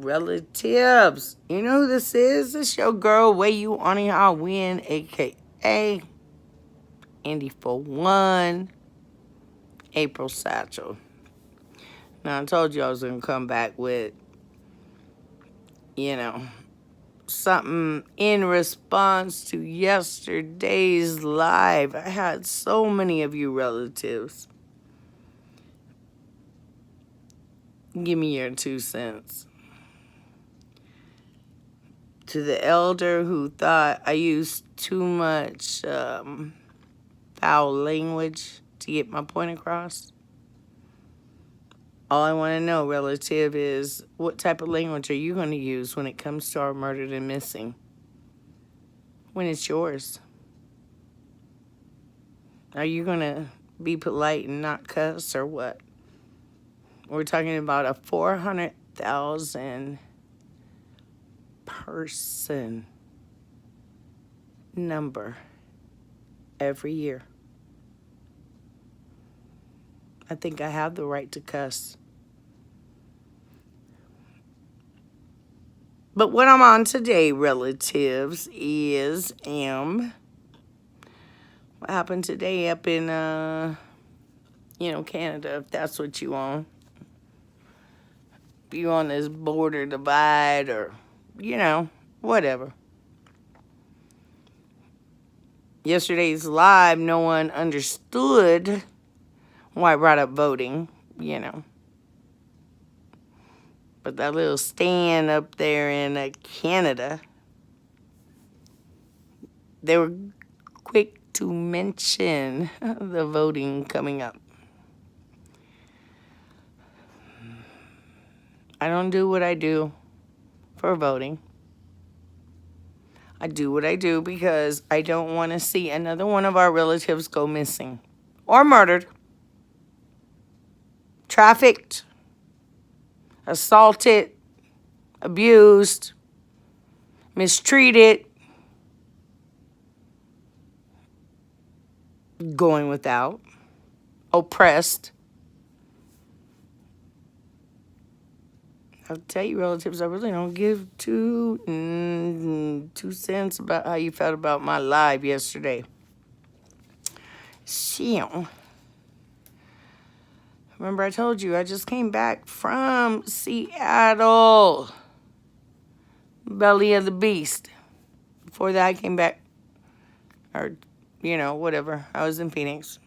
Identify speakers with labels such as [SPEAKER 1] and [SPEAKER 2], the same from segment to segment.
[SPEAKER 1] relatives. You know who this is? It's your girl, Way You On It, I'll Win, a.k.a. Indy for One, April Satchel. Now, I told you I was going to come back with, something in response to yesterday's live. I had so many of you relatives. Give me your 2 cents. To the elder who thought I used too much foul language to get my point across, all I want to know, relative, is what type of language are you going to use when it comes to our murdered and missing? When it's yours? Are you going to be polite and not cuss or what? We're talking about a 400,000 person number every year. I think I have the right to cuss. But what I'm on today, relatives, is what happened today up in Canada, if that's what you want. If you on this border divide or whatever. Yesterday's live, no one understood why I brought up voting, But that little stand up there in Canada, they were quick to mention the voting coming up. I don't do what I do for voting. I do what I do because I don't want to see another one of our relatives go missing or murdered, trafficked, assaulted, abused, mistreated, going without, oppressed. I'll tell you, relatives, I really don't give two cents about how you felt about my live yesterday. So, remember I told you I just came back from Seattle. Belly of the beast. Before that, I came back, or, whatever. I was in Phoenix.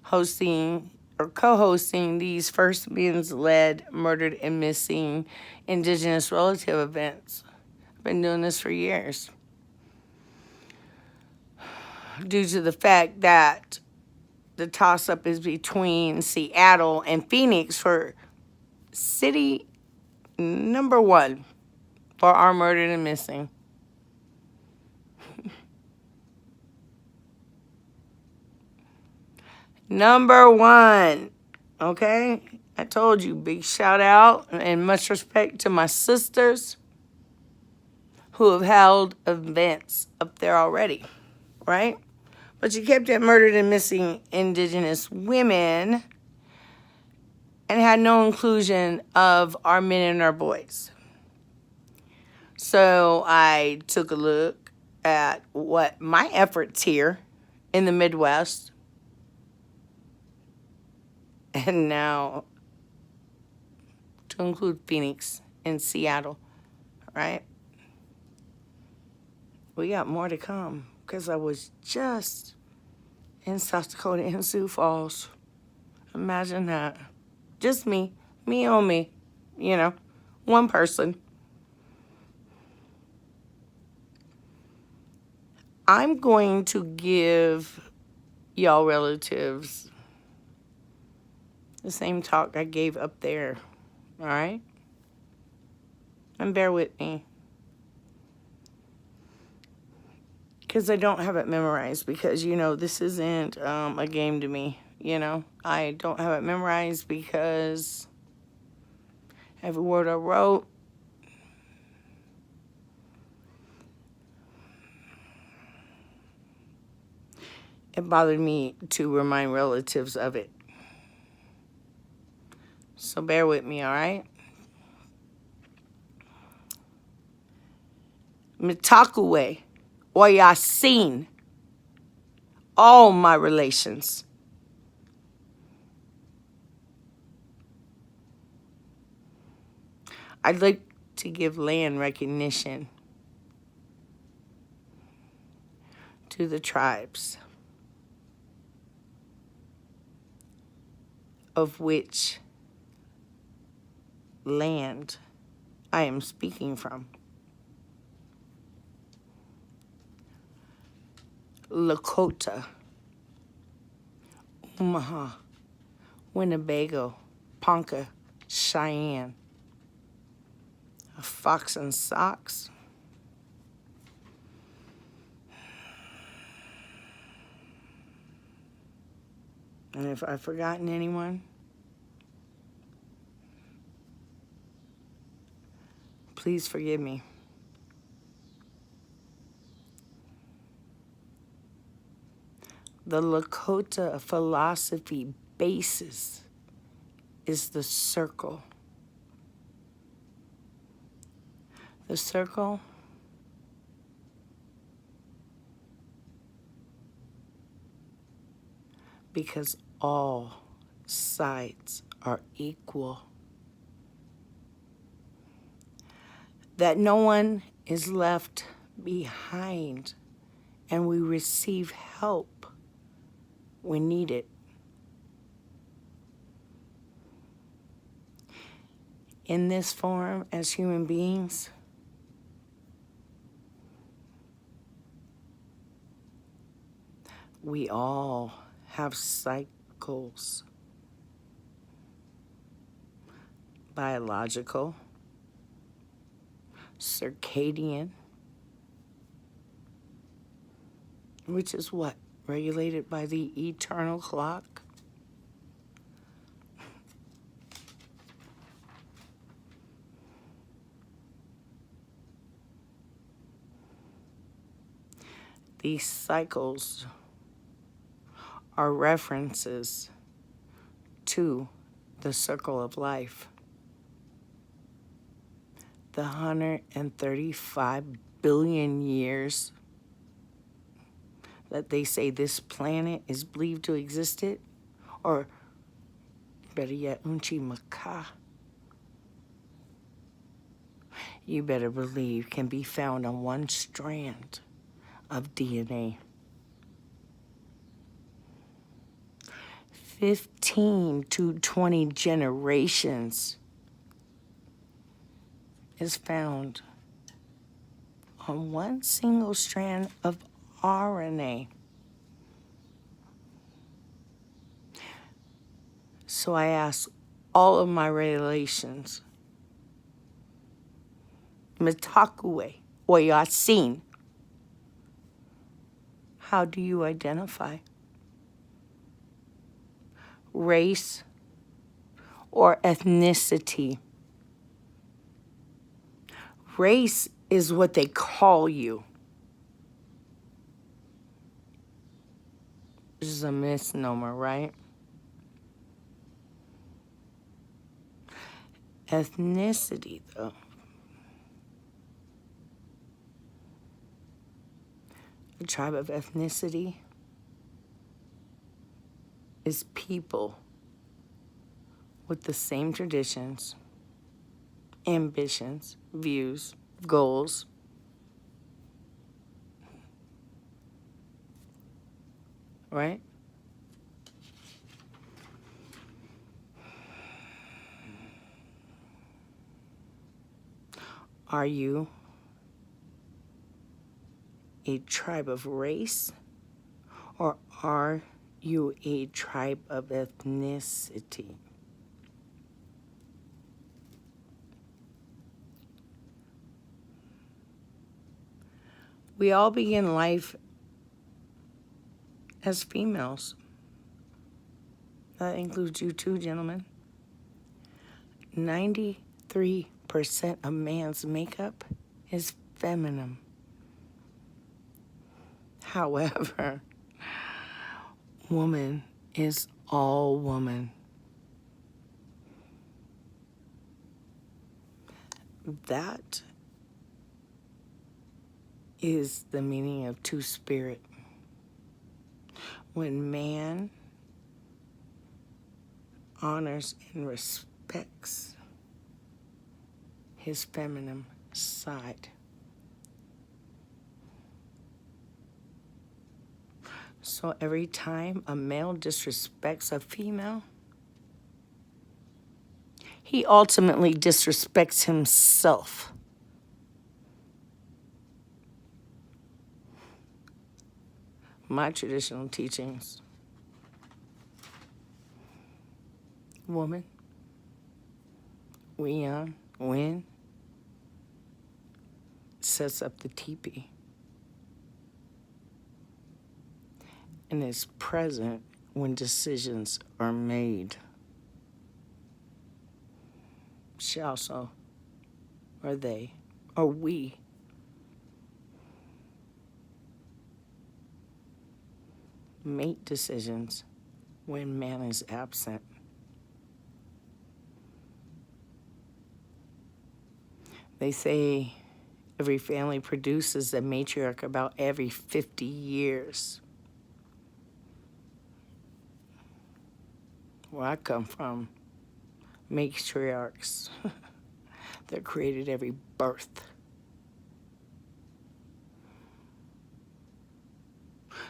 [SPEAKER 1] Hosting or co-hosting these First Men's-led murdered and missing Indigenous relative events. I've been doing this for years. Due to the fact that the toss-up is between Seattle and Phoenix for city number 1 for our murdered and missing. Number 1, okay? I told you, big shout out and much respect to my sisters who have held events up there already, right? But you kept it murdered and missing Indigenous women and had no inclusion of our men and our boys. So I took a look at what my efforts here in the Midwest, and now to include Phoenix and Seattle, right? We got more to come because I was just in South Dakota in Sioux Falls. Imagine that. Just me on me, one person. I'm going to give y'all relatives the same talk I gave up there, all right? And bear with me. Because I don't have it memorized because, this isn't a game to me, I don't have it memorized because every word I wrote, it bothered me to remind relatives of it. So bear with me, all right? Mitakuwe, or Yasin, all my relations. I'd like to give land recognition to the tribes of which land I am speaking from. Lakota, Omaha, Winnebago, Ponca, Cheyenne, Fox and Sox, and if I've forgotten anyone, please forgive me. The Lakota philosophy basis is the circle. The circle because all sides are equal. That no one is left behind and we receive help when needed. In this form, as human beings, we all have cycles. Biological, circadian, which is what? Regulated by the eternal clock. These cycles are references to the circle of life. The 135 billion years that they say this planet is believed to existed, or better yet, Unchi Maka, you better believe can be found on one strand of DNA. 15 to 20 generations is found on one single strand of RNA. So I ask all of my relations, Mitakuwe or Yasin, how do you identify? Race or ethnicity? Race is what they call you. This is a misnomer, right? Ethnicity, though. A tribe of ethnicity is people with the same traditions, ambitions, views, goals. Right? Are you a tribe of race, or are you a tribe of ethnicity? We all begin life as females. That includes you too, gentlemen. 93% of man's makeup is feminine. However, woman is all woman. That is the meaning of two-spirit. When man honors and respects his feminine side. So every time a male disrespects a female, he ultimately disrespects himself. My traditional teachings: woman, when sets up the teepee and is present when decisions are made. She also, or they, or we, make decisions when man is absent. They say every family produces a matriarch about every 50 years. Where I come from, matriarchs, they're created every birth.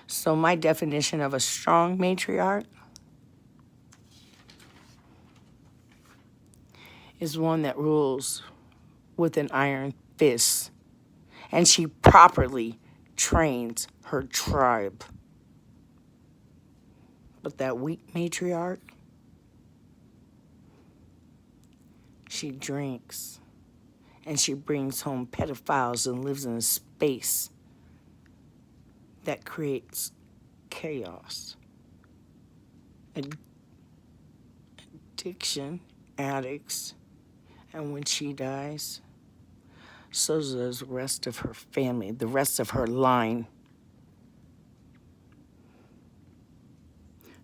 [SPEAKER 1] So my definition of a strong matriarch is one that rules with an iron fist, and she properly trains her tribe. But that weak matriarch, she drinks, and she brings home pedophiles and lives in a space that creates chaos, addiction, addicts, and when she dies, so does the rest of her family, the rest of her line.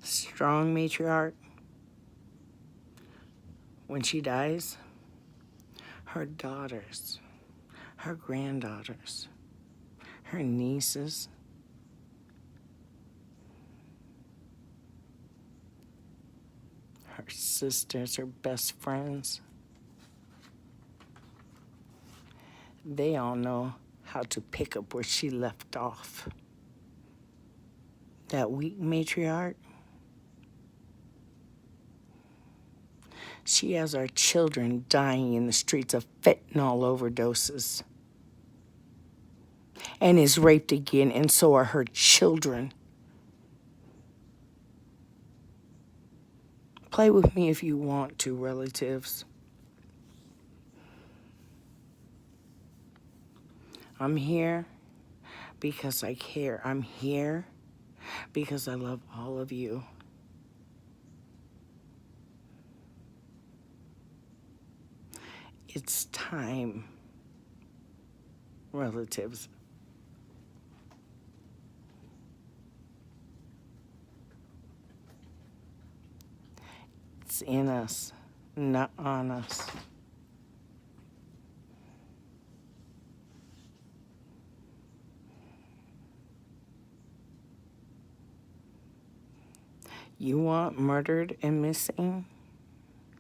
[SPEAKER 1] Strong matriarch, when she dies, her daughters, her granddaughters, her nieces, her sisters, her best friends, they all know how to pick up where she left off. That weak matriarch, she has our children dying in the streets of fentanyl overdoses and is raped again, and so are her children. Play with me if you want to, relatives. I'm here because I care. I'm here because I love all of you. It's time, relatives. It's in us, not on us. You want murdered and missing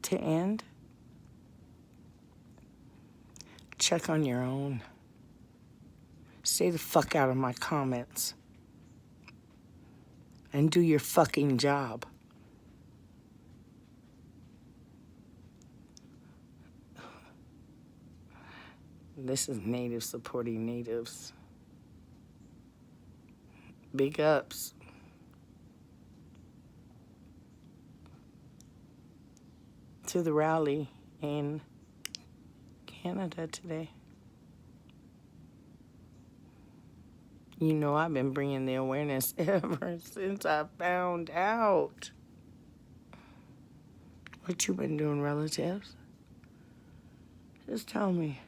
[SPEAKER 1] to end? Check on your own. Stay the fuck out of my comments. And do your fucking job. This is Natives supporting Natives. Big ups. To the rally in Canada today. You know I've been bringing the awareness ever since I found out. What you been doing, relatives? Just tell me.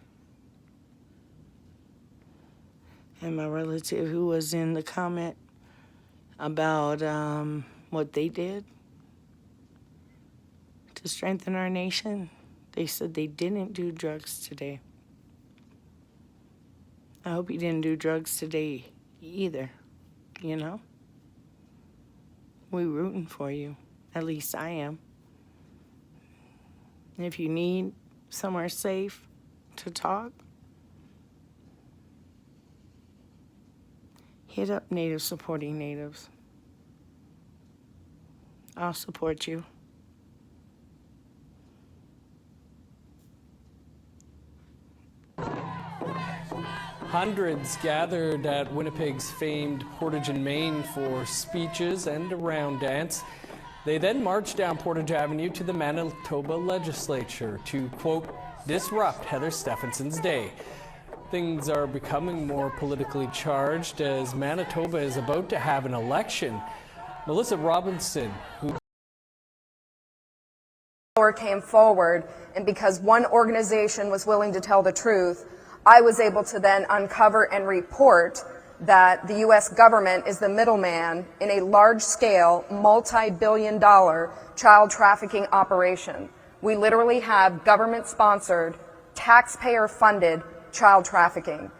[SPEAKER 1] And my relative who was in the comment about what they did to strengthen our nation, they said they didn't do drugs today. I hope you didn't do drugs today either, you know? We rooting for you. At least I am. And if you need somewhere safe to talk, hit up Native Supporting Natives. I'll support you.
[SPEAKER 2] Hundreds gathered at Winnipeg's famed Portage in Main for speeches and a round dance. They then marched down Portage Avenue to the Manitoba legislature to, quote, disrupt Heather Stefanson's day. Things are becoming more politically charged as Manitoba is about to have an election. Melissa Robinson, who
[SPEAKER 3] came forward, and because one organization was willing to tell the truth, I was able to then uncover and report that the U.S. government is the middleman in a large-scale, multi-billion-dollar child trafficking operation. We literally have government-sponsored, taxpayer-funded child trafficking.